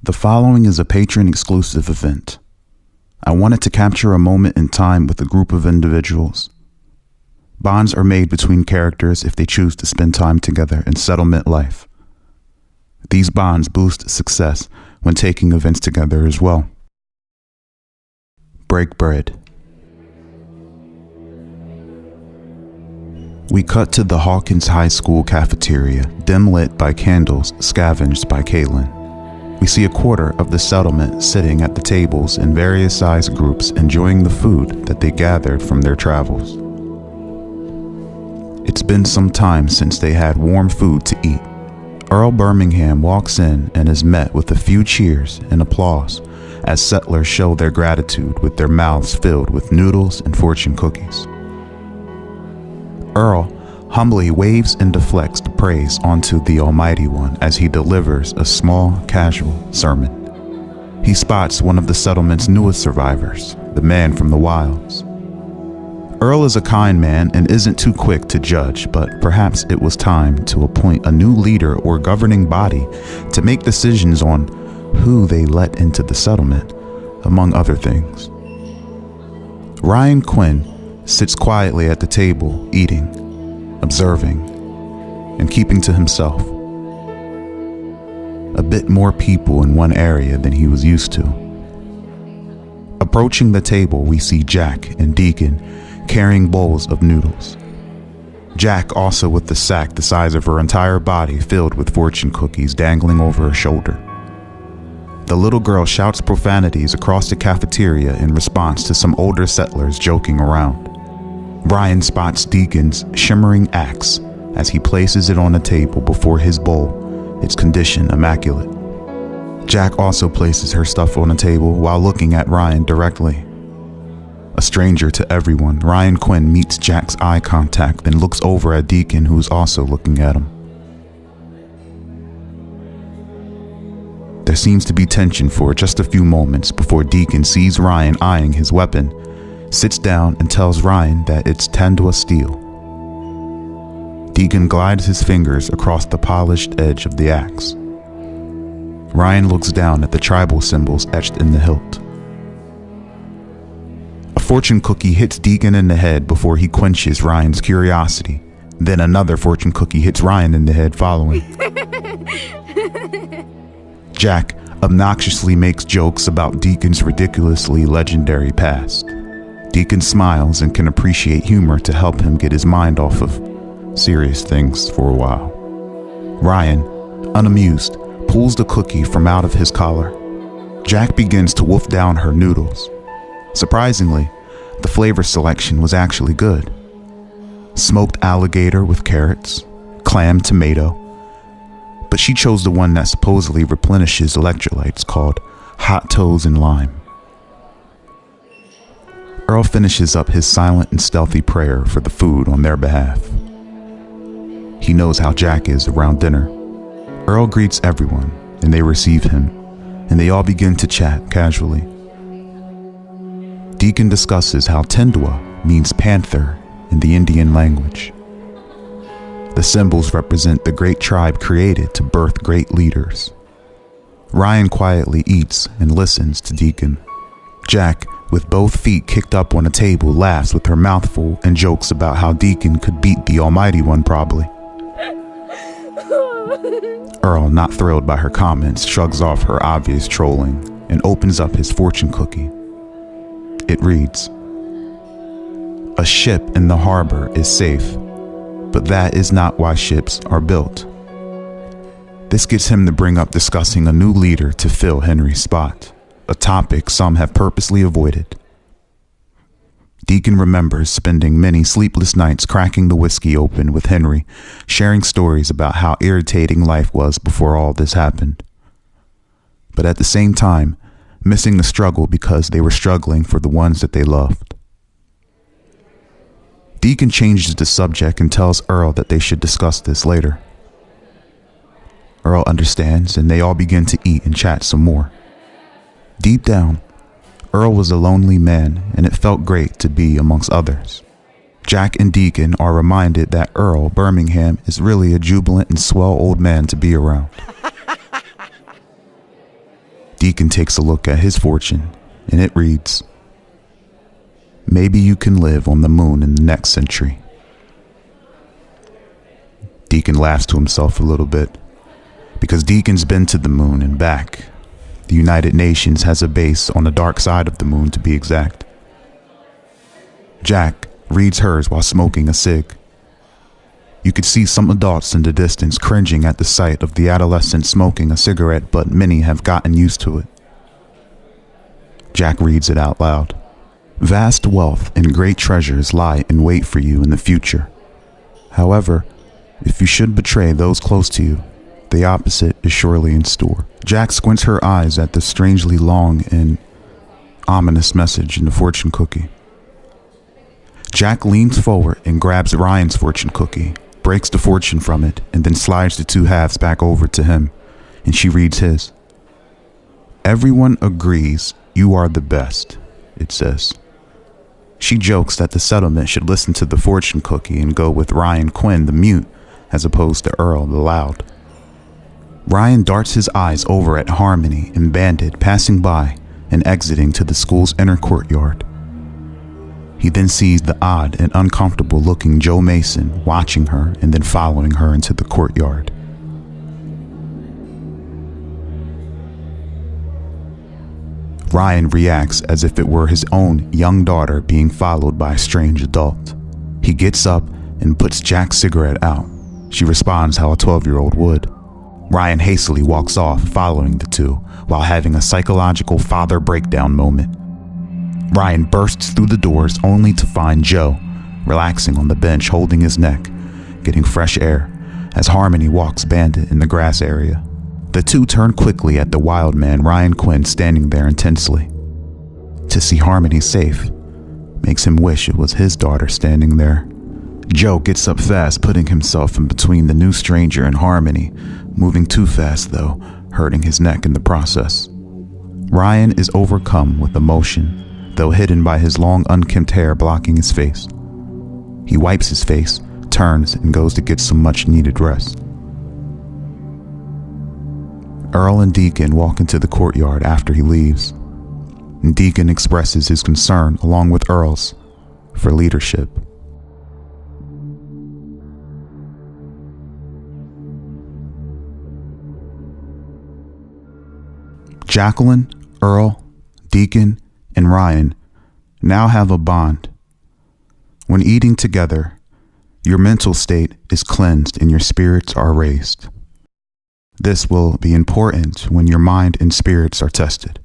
The following is a Patron-exclusive event. I wanted to capture a moment in time with a group of individuals. Bonds are made between characters if they choose to spend time together in settlement life. These bonds boost success when taking events together as well. Break bread. We cut to the Hawkins High School cafeteria, dim lit by candles scavenged by Caitlin. We see a quarter of the settlement sitting at the tables in various size groups enjoying the food that they gathered from their travels. It's been some time since they had warm food to eat. Earl Birmingham walks in and is met with a few cheers and applause as settlers show their gratitude with their mouths filled with noodles and fortune cookies. Earl humbly waves and deflects the praise onto the Almighty One as he delivers a small, casual sermon. He spots one of the settlement's newest survivors, the man from the wilds. Earl is a kind man and isn't too quick to judge, but perhaps it was time to appoint a new leader or governing body to make decisions on who they let into the settlement, among other things. Ryan Quinn sits quietly at the table, eating, observing, and keeping to himself. A bit more people in one area than he was used to. Approaching the table, we see Jack and Deacan carrying bowls of noodles. Jack also with the sack the size of her entire body filled with fortune cookies dangling over her shoulder. The little girl shouts profanities across the cafeteria in response to some older settlers joking around. Brian spots Deacan's shimmering axe as he places it on the table before his bowl, its condition immaculate. Jack also places her stuff on the table while looking at Ryan directly. A stranger to everyone, Ryan Quinn meets Jack's eye contact, then looks over at Deacan, who's also looking at him. There seems to be tension for just a few moments before Deacan sees Ryan eyeing his weapon, sits down and tells Ryan that it's Tandua steel. Deacan glides his fingers across the polished edge of the axe. Ryan looks down at the tribal symbols etched in the hilt. A fortune cookie hits Deacan in the head before he quenches Ryan's curiosity. Then another fortune cookie hits Ryan in the head following. Jack obnoxiously makes jokes about Deacan's ridiculously legendary past. Deacan smiles and can appreciate humor to help him get his mind off of serious things for a while. Ryan, unamused, pulls the cookie from out of his collar. Jack begins to wolf down her noodles. Surprisingly, the flavor selection was actually good. Smoked alligator with carrots, clam tomato, but she chose the one that supposedly replenishes electrolytes called hot toes and lime. Earl finishes up his silent and stealthy prayer for the food on their behalf. He knows how Jack is around dinner. Earl greets everyone, and they receive him, and they all begin to chat casually. Deacan discusses how Tandua means panther in the Indian language. The symbols represent the great tribe created to birth great leaders. Ryan quietly eats and listens to Deacan. Jack, with both feet kicked up on a table, laughs with her mouth full and jokes about how Deacan could beat the Almighty One probably. Earl, not thrilled by her comments, shrugs off her obvious trolling and opens up his fortune cookie. It reads, "A ship in the harbor is safe, but that is not why ships are built." This gets him to bring up discussing a new leader to fill Henry's spot, a topic some have purposely avoided. Deacan remembers spending many sleepless nights cracking the whiskey open with Henry, sharing stories about how irritating life was before all this happened. But at the same time, missing the struggle because they were struggling for the ones that they loved. Deacan changes the subject and tells Earl that they should discuss this later. Earl understands, and they all begin to eat and chat some more. Deep down, Earl was a lonely man, and it felt great to be amongst others. Jack and Deacan are reminded that Earl Birmingham is really a jubilant and swell old man to be around. Deacan takes a look at his fortune, and it reads, "Maybe you can live on the moon in the next century." Deacan laughs to himself a little bit, because Deacan's been to the moon and back. The United Nations has a base on the dark side of the moon, to be exact. Jack reads hers while smoking a cig. You could see some adults in the distance cringing at the sight of the adolescent smoking a cigarette, but many have gotten used to it. Jack reads it out loud. "Vast wealth and great treasures lie in wait for you in the future. However, if you should betray those close to you, the opposite is surely in store." Jack squints her eyes at the strangely long and ominous message in the fortune cookie. Jack leans forward and grabs Ryan's fortune cookie, breaks the fortune from it, and then slides the two halves back over to him, and she reads his. "Everyone agrees you are the best," it says. She jokes that the settlement should listen to the fortune cookie and go with Ryan Quinn, the mute, as opposed to Earl, the loud. Ryan darts his eyes over at Harmony and Bandit passing by and exiting to the school's inner courtyard. He then sees the odd and uncomfortable looking Joe Mason watching her and then following her into the courtyard. Ryan reacts as if it were his own young daughter being followed by a strange adult. He gets up and puts Jack's cigarette out. She responds how a 12-year-old would. Ryan hastily walks off, following the two, while having a psychological father breakdown moment. Ryan bursts through the doors only to find Joe relaxing on the bench holding his neck, getting fresh air, as Harmony walks Bandit in the grass area. The two turn quickly at the wild man Ryan Quinn standing there intensely. To see Harmony safe makes him wish it was his daughter standing there. Joe gets up fast, putting himself in between the new stranger and Harmony, moving too fast though, hurting his neck in the process. Ryan is overcome with emotion, though hidden by his long unkempt hair blocking his face. He wipes his face, turns, and goes to get some much needed rest. Earl and Deacan walk into the courtyard after he leaves, and Deacan expresses his concern, along with Earl's, for leadership. Jacqueline, Earl, Deacan, and Ryan now have a bond. When eating together, your mental state is cleansed and your spirits are raised. This will be important when your mind and spirits are tested.